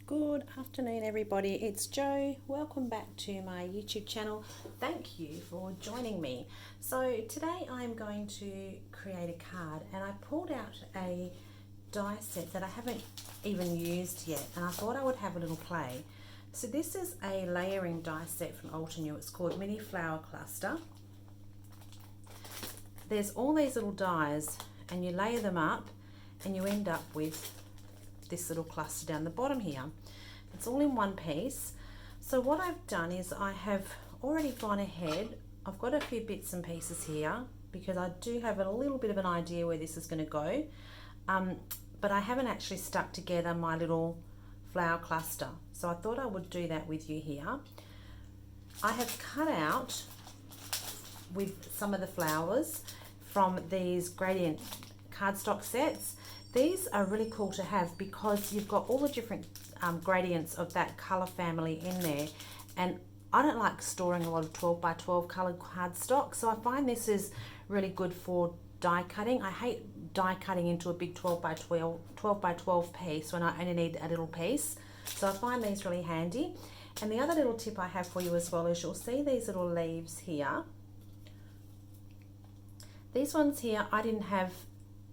Good afternoon everybody, it's Jo. Welcome back to my YouTube channel. Thank you for joining me. So today I'm going to create a card, and I pulled out a die set that I haven't even used yet, and I thought I would have a little play. So this is a layering die set from Altenew. It's called Mini Flower Cluster. There's all these little dies and you layer them up and you end up with this little cluster down the bottom here. It's all in one piece. So what I've done is I have already gone ahead. I've got a few bits and pieces here because I do have a little bit of an idea where this is going to go, but I haven't actually stuck together my little flower cluster, so I thought I would do that with you here. I have cut out with some of the flowers from these gradient cardstock sets. These are really cool to have because you've got all the different gradients of that colour family in there, and I don't like storing a lot of 12 by 12 coloured cardstock, so I find this is really good for die cutting. I hate die cutting into a big 12 by 12 piece when I only need a little piece, so I find these really handy. And the other little tip I have for you as well is you'll see these little leaves here. These ones here, I didn't have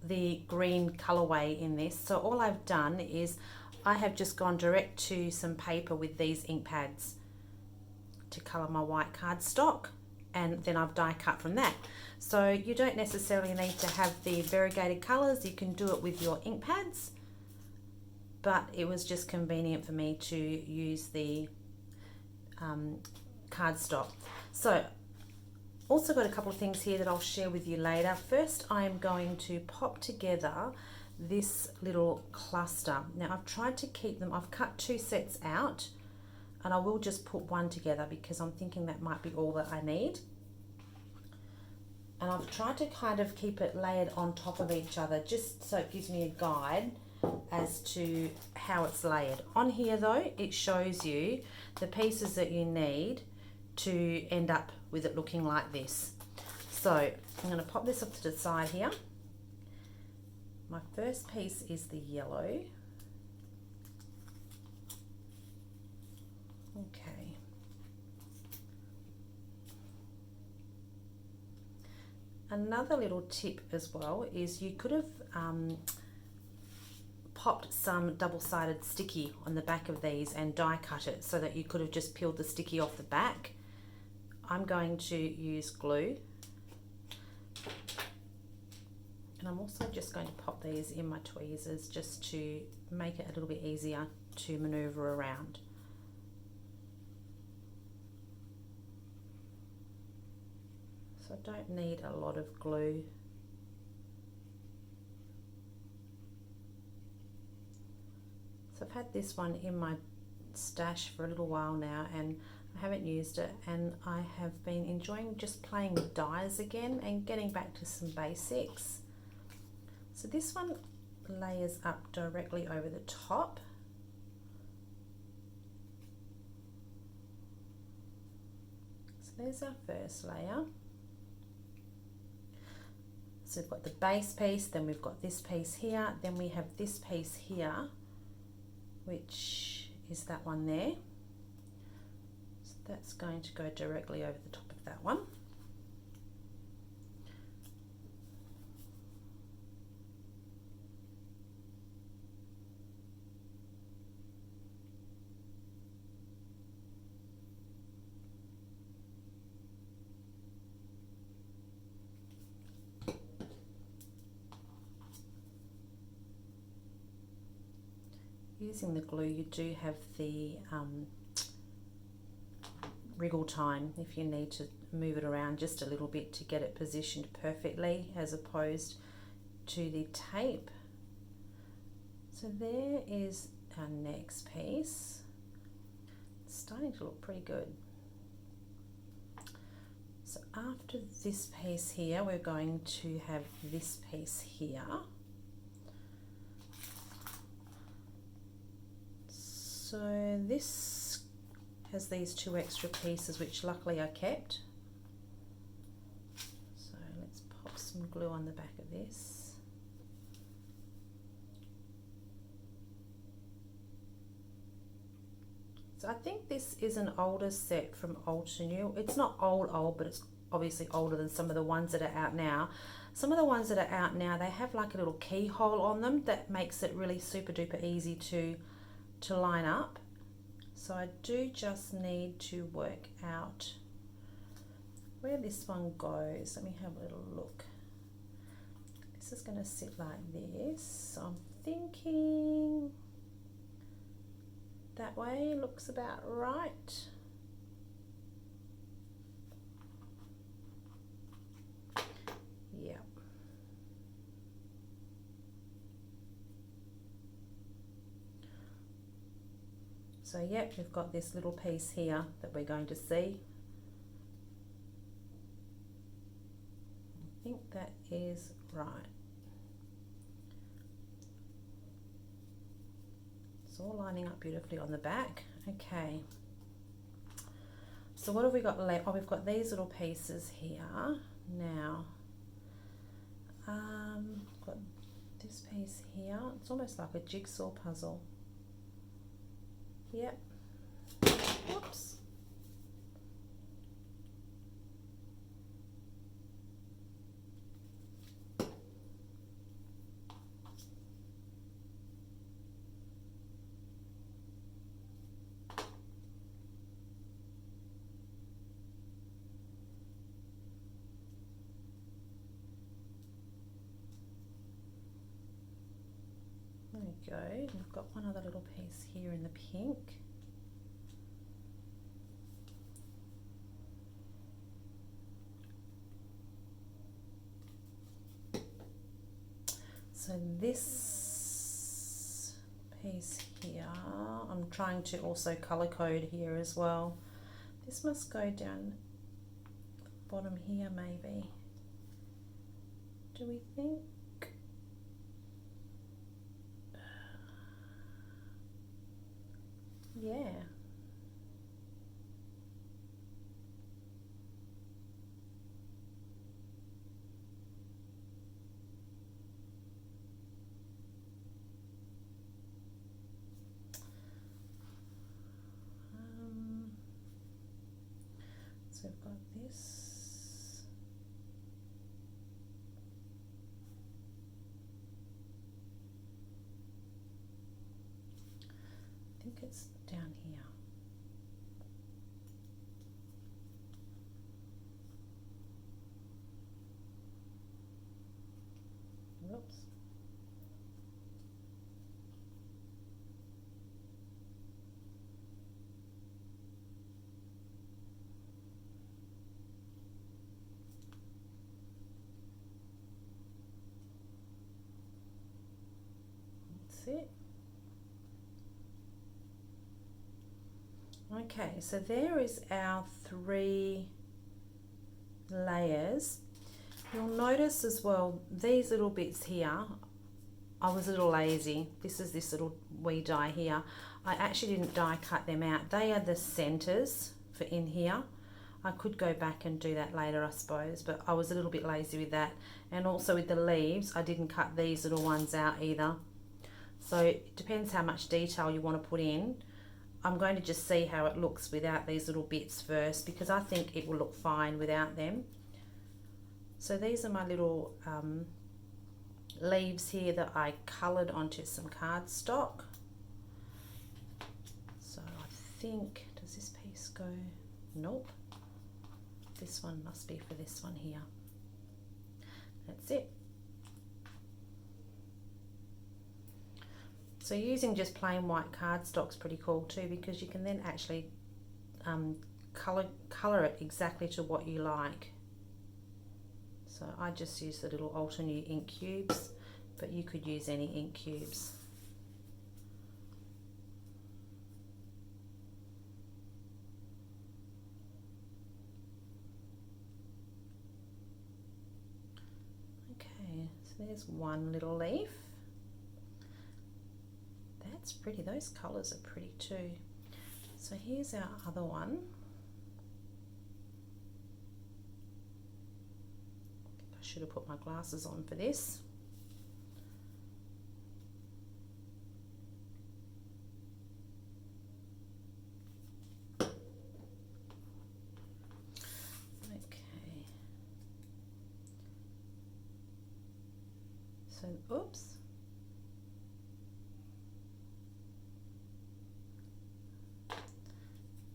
the green colorway in this, so all I've done is I have just gone direct to some paper with these ink pads to color my white cardstock, and then I've die cut from that. So you don't necessarily need to have the variegated colors, you can do it with your ink pads, but it was just convenient for me to use the cardstock. So also got a couple of things here that I'll share with you later. First, I'm going to pop together this little cluster. Now I've tried to keep them, I've cut two sets out, and I will just put one together because I'm thinking that might be all that I need. And I've tried to kind of keep it layered on top of each other just so it gives me a guide as to how it's layered. On here though, it shows you the pieces that you need to end up with it looking like this. So I'm going to pop this off to the side here. My first piece is the yellow. Okay. Another little tip as well is you could have popped some double-sided sticky on the back of these and die cut it so that you could have just peeled the sticky off the back. I'm going to use glue, and I'm also just going to pop these in my tweezers just to make it a little bit easier to maneuver around. So I don't need a lot of glue. So I've had this one in my stash for a little while now and I haven't used it, and I have been enjoying just playing with dies again and getting back to some basics. So this one layers up directly over the top. So there's our first layer. So we've got the base piece, then we've got this piece here, then we have this piece here, which is that one there. That's going to go directly over the top of that one. Using the glue, you do have the wriggle time if you need to move it around just a little bit to get it positioned perfectly, as opposed to the tape. So there is our next piece. It's starting to look pretty good. So after this piece here, we're going to have this piece here. So this has these two extra pieces which luckily I kept. So let's pop some glue on the back of this. So I think this is an older set from Altenew. It's not old, but it's obviously older than some of the ones that are out now. Some of the ones that are out now, they have like a little keyhole on them that makes it really super duper easy to line up. So I do just need to work out where this one goes. Let me have a little look. This is going to sit like this. So I'm thinking that way looks about right. Yeah. So yep, we've got this little piece here that we're going to see. I think that is right. It's all lining up beautifully on the back. Okay. So what have we got left? Oh, we've got these little pieces here. Now, got this piece here. It's almost like a jigsaw puzzle. Yep. Whoops. There we go. We've got one other little piece here in the pink. So this piece here, I'm trying to also color code here as well. This must go down the bottom here maybe. Do we think? Yeah. So we've got this. I think it's down here. Whoops. That's it. Okay, so there is our 3 layers. You'll notice as well, these little bits here, I was a little lazy. This is this little wee die here. I actually didn't die cut them out. They are the centers for in here. I could go back and do that later, I suppose, but I was a little bit lazy with that. And also with the leaves, I didn't cut these little ones out either. So it depends how much detail you want to put in. I'm going to just see how it looks without these little bits first, because I think it will look fine without them. So these are my little leaves here that I coloured onto some cardstock. So I think, does this piece go? Nope. This one must be for this one here. That's it. So using just plain white cardstock's pretty cool too, because you can then actually colour it exactly to what you like. So I just use the little Altenew ink cubes, but you could use any ink cubes. Okay, so there's one little leaf. That's pretty, those colours are pretty too. So here's our other one. I should have put my glasses on for this. So, oops.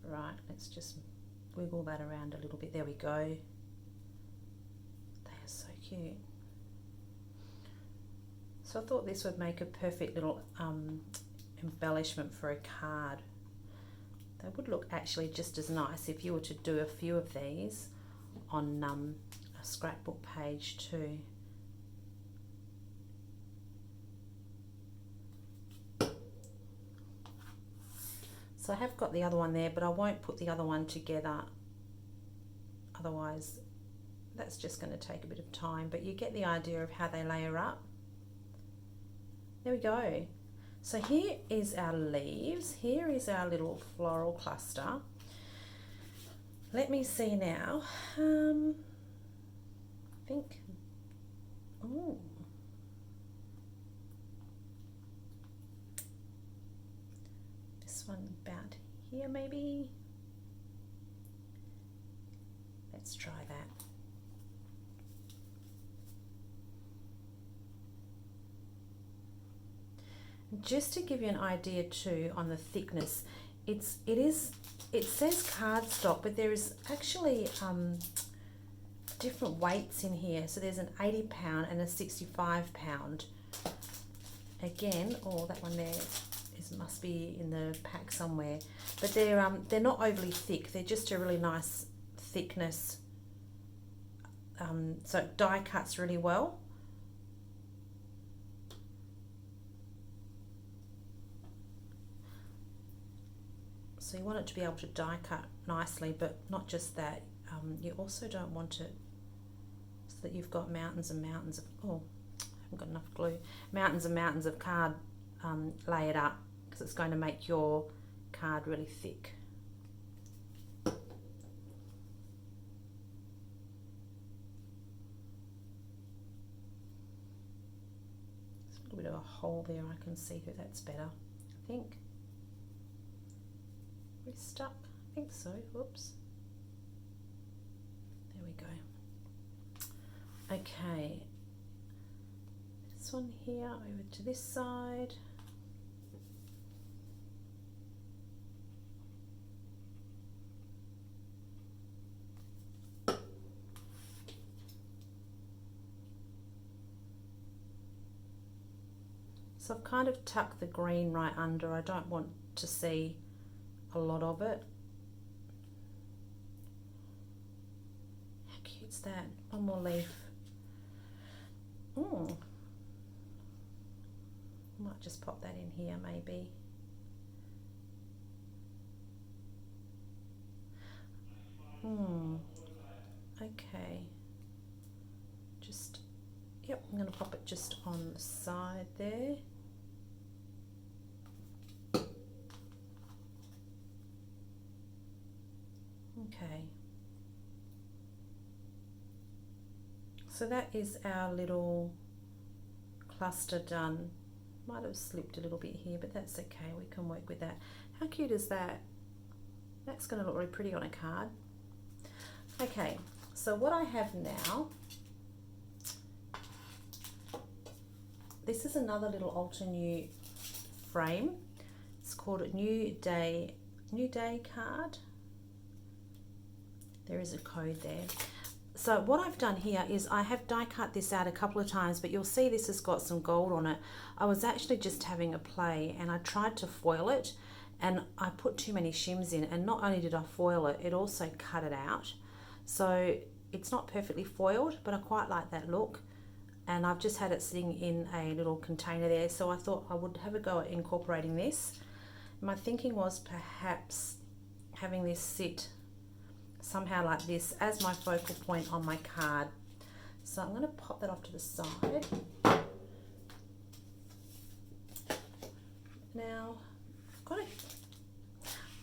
Right, let's just wiggle that around a little bit. There we go. They are so cute. So I thought this would make a perfect little embellishment for a card. They would look actually just as nice if you were to do a few of these on a scrapbook page too. So I have got the other one there, but I won't put the other one together, otherwise that's just going to take a bit of time, but you get the idea of how they layer up. There we go. So here is our leaves, here is our little floral cluster. Let me see now. I think, oh, this one about here maybe. Let's try that. Just to give you an idea too on the thickness, it says cardstock, but there is actually different weights in here. So there's an 80 pound and a 65 pound. Again, oh, that one there must be in the pack somewhere. But they're not overly thick. They're just a really nice thickness. So it die cuts really well. So you want it to be able to die cut nicely, but not just that. You also don't want it so that you've got mountains and mountains of, oh, I haven't got enough glue, mountains and mountains of card layered up, because it's going to make your card really thick. There's a little bit of a hole there, I can see through. That's better, I think. We're stuck, I think so. Whoops. There we go. Okay, this one here over to this side. So I've kind of tucked the green right under. I don't want to see a lot of it. How cute's that? One more leaf. Might just pop that in here maybe. Okay. Just, yep, I'm going to pop it just on the side there. Okay, so that is our little cluster done. Might have slipped a little bit here, but that's okay, we can work with that. How cute is that? That's going to look really pretty on a card. Okay, so what I have now, this is another little Altenew frame. It's called a New Day card. There is a code there. So what I've done here is I have die cut this out a couple of times, but you'll see this has got some gold on it. I was actually just having a play and I tried to foil it and I put too many shims in, and not only did I foil it, it also cut it out. So it's not perfectly foiled, but I quite like that look. And I've just had it sitting in a little container there, so I thought I would have a go at incorporating this. My thinking was perhaps having this sit somehow like this as my focal point on my card. So I'm going to pop that off to the side. Now, I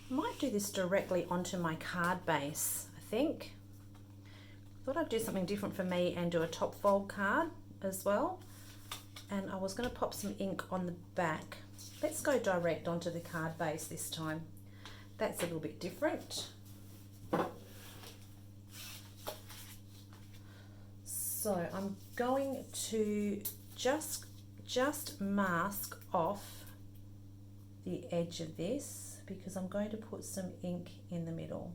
might do this directly onto my card base, I think. Thought I'd do something different for me and do a top fold card as well. And I was going to pop some ink on the back. Let's go direct onto the card base this time. That's a little bit different. So I'm going to just mask off the edge of this because I'm going to put some ink in the middle.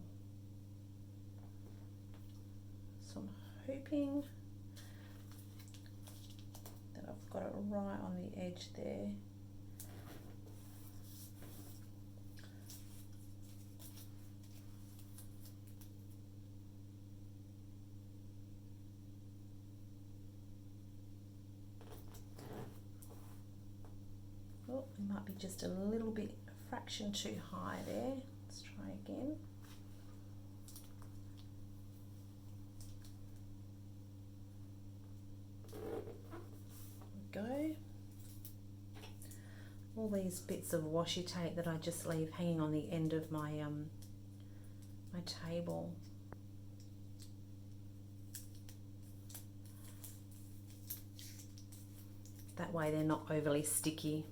So I'm hoping that I've got it right on the edge there. Oh, it might be just a little bit, a fraction too high there. Let's try again. There we go. All these bits of washi tape that I just leave hanging on the end of my my table. That way they're not overly sticky.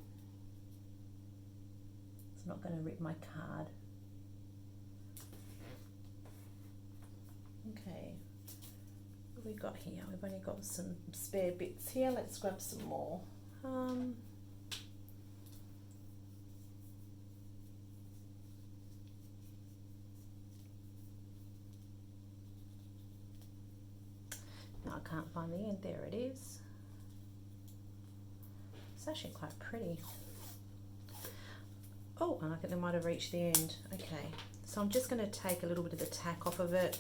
It's not going to rip my card. Okay, what have we got here? We've only got some spare bits here. Let's grab some more. No, I can't find the end. There it is. It's actually quite pretty. Oh, and I think they might have reached the end. Okay, so I'm just going to take a little bit of the tack off of it.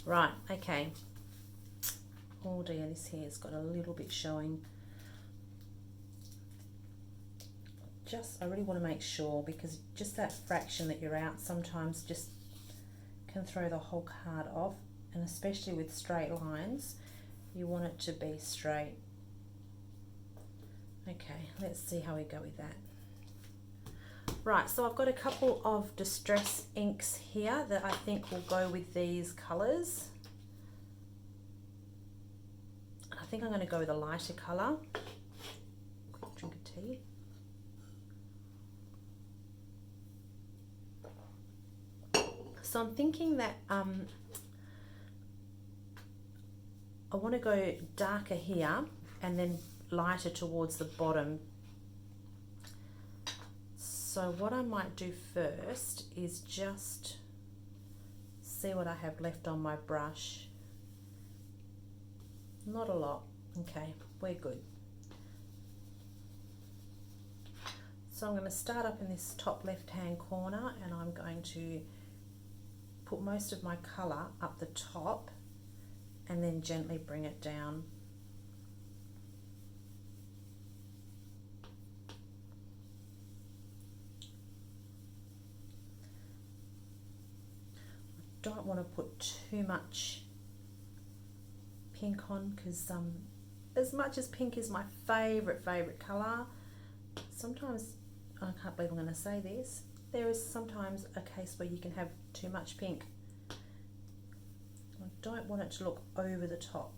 Right, okay. Oh dear, this hair's got a little bit showing. I really want to make sure, because just that fraction that you're out sometimes just can throw the whole card off, and especially with straight lines, you want it to be straight. Okay, let's see how we go with that. Right, so I've got a couple of distress inks here that I think will go with these colours. I think I'm going to go with a lighter colour. Quick drink of tea. So I'm thinking that I want to go darker here and then lighter towards the bottom. So what I might do first is just see what I have left on my brush. Not a lot. Okay, we're good. So I'm going to start up in this top left hand corner, and I'm going to put most of my colour up the top and then gently bring it down. I don't want to put too much pink on, because as much as pink is my favourite colour, sometimes, I can't believe I'm going to say this, there is sometimes a case where you can have too much pink. I don't want it to look over the top.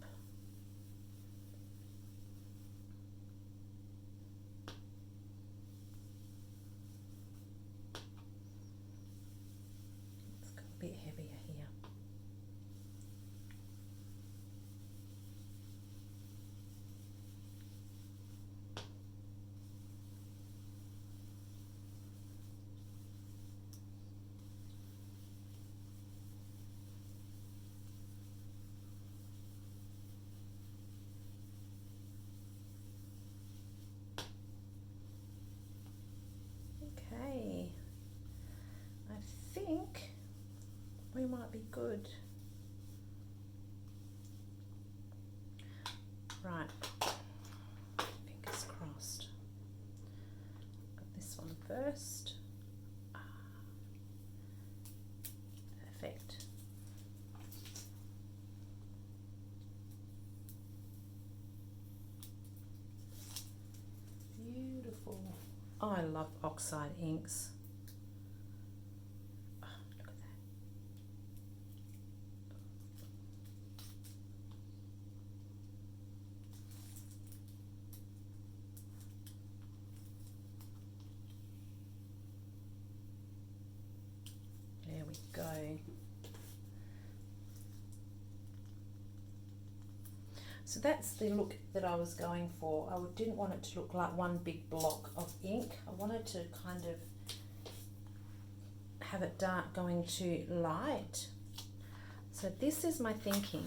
It's got a bit heavier here. Okay, I think we might be good. Right, fingers crossed. Got this one first. Perfect. Beautiful. Oh, I love oxide inks. Oh, look at that. So that's the look that I was going for. I didn't want it to look like one big block of ink. I wanted to kind of have it dark going to light. So this is my thinking.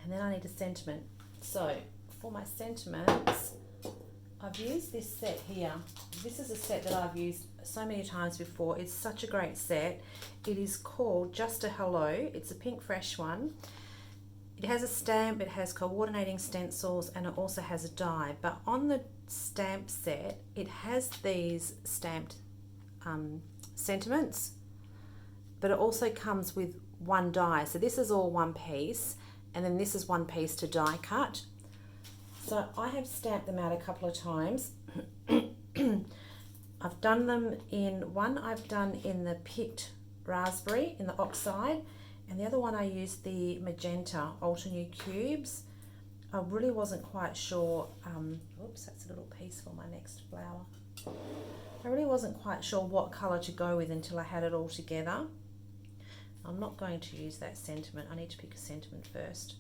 And then I need a sentiment. So for my sentiments, I've used this set here. This is a set that I've used so many times before. It's such a great set. It is called Just a Hello. It's a pink fresh one. It has a stamp, it has coordinating stencils, and it also has a die. But on the stamp set, it has these stamped sentiments, but it also comes with one die. So this is all one piece, and then this is one piece to die cut. So I have stamped them out a couple of times. I've done them in, one I've done in the picked raspberry, in the oxide, and the other one I used the magenta Altenew cubes. I really wasn't quite sure, oops, that's a little piece for my next flower. I really wasn't quite sure what colour to go with until I had it all together. I'm not going to use that sentiment. I need to pick a sentiment first.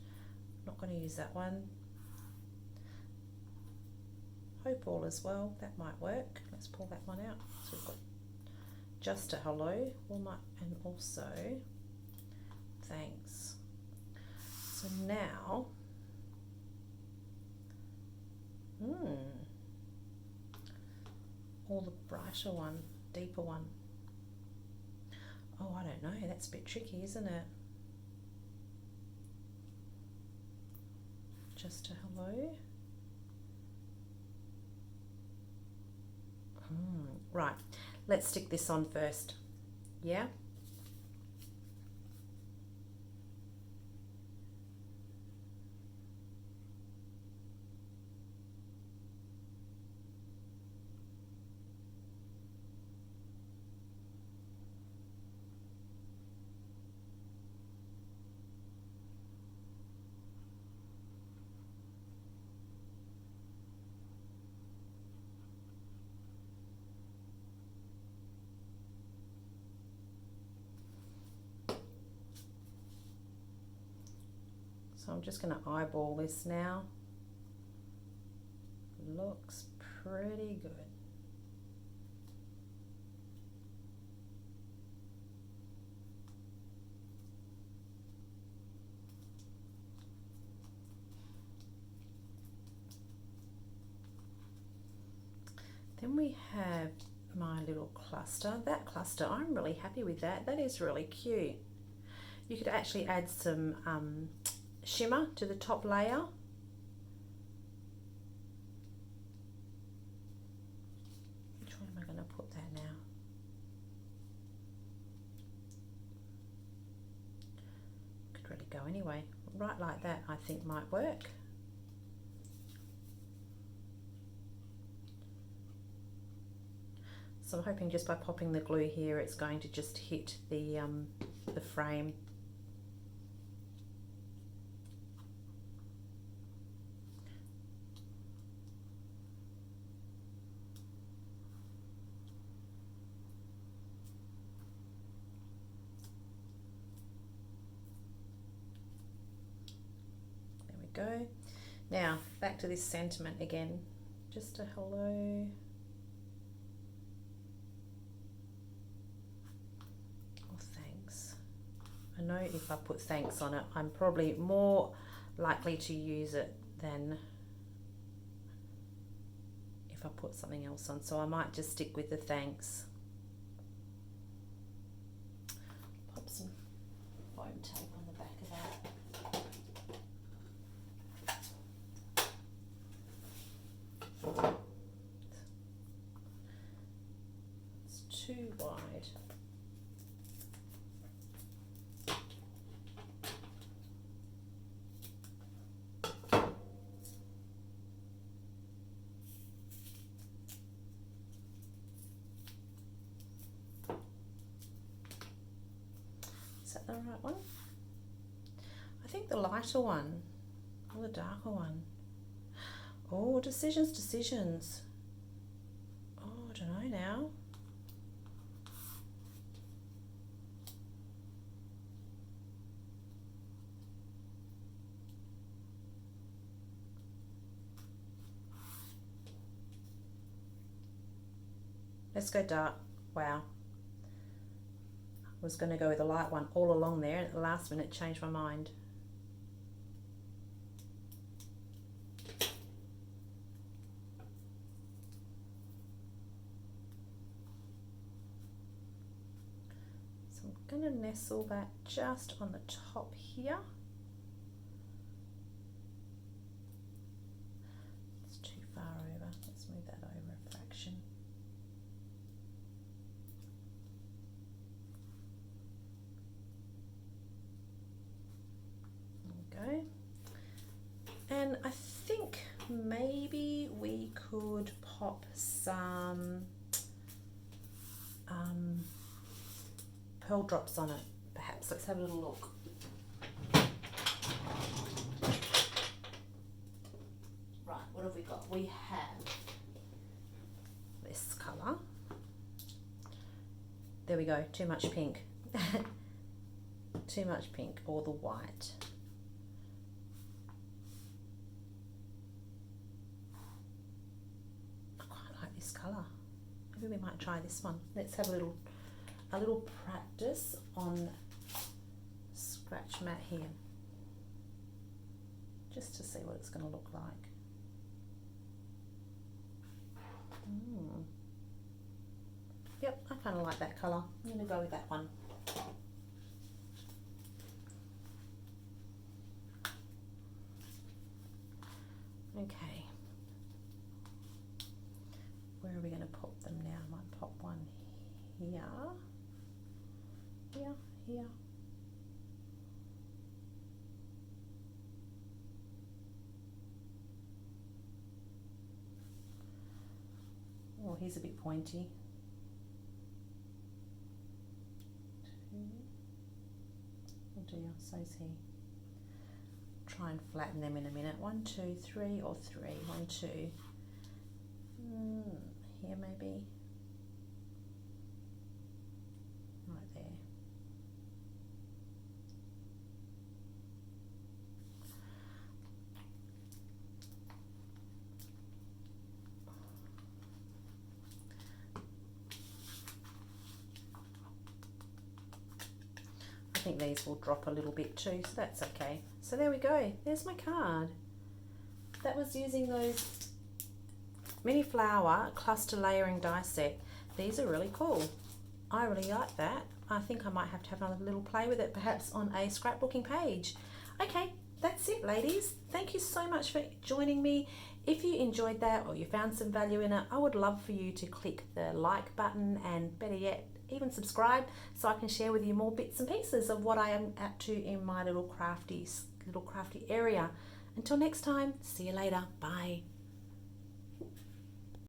I'm not going to use that one. Hope all as well, that might work. Let's pull that one out. So we've got Just a Hello, and also Thanks. So now, all the brighter one, deeper one. Oh, I don't know, that's a bit tricky, isn't it? Just a Hello. Right, let's stick this on first. Yeah. So I'm just going to eyeball this now. Looks pretty good. Then we have my little cluster. That cluster, I'm really happy with that. That is really cute. You could actually add some shimmer to the top layer. Which one am I going to put there now? Could really go anyway. Right like that I think might work. So I'm hoping just by popping the glue here it's going to just hit the frame. There we go. Now back to this sentiment again. Just a hello. I know if I put thanks on it, I'm probably more likely to use it than if I put something else on. So I might just stick with the thanks. Pop some foam tape on the back of that. It's too wide. Is that the right one? I think the lighter one or the darker one. Oh, decisions. now. Let's go dark. Wow. I was going to go with a light one all along there, and at the last minute changed my mind. So I'm going to nestle that just on the top here. It's too far over. Let's move that over a fraction. Go. And I think maybe we could pop some pearl drops on it, perhaps. Let's have a little look. Right, what have we got? We have this colour. There we go, too much pink. Too much pink, or the white. This colour. Maybe we might try this one. Let's have a little practice on scratch mat here, just to see what it's going to look like. Yep, I kind of like that colour. I'm going to go with that one. Okay. Where are we going to pop them now? I might pop one here, here. Oh, he's a bit pointy. Oh dear, so's he. Try and flatten them in a minute. 1, 2, 3, or 3. 1, 2. Here maybe. Right there. I think these will drop a little bit too, so that's okay. So there we go. There's my card. That was using those mini flower cluster layering die set. These are really cool. I really like that. I think I might have to have another little play with it, perhaps on a scrapbooking page. Okay, that's it, ladies. Thank you so much for joining me. If you enjoyed that or you found some value in it, I would love for you to click the like button, and better yet, even subscribe, so I can share with you more bits and pieces of what I am up to in my little crafty area. Until next time, see you later. Bye.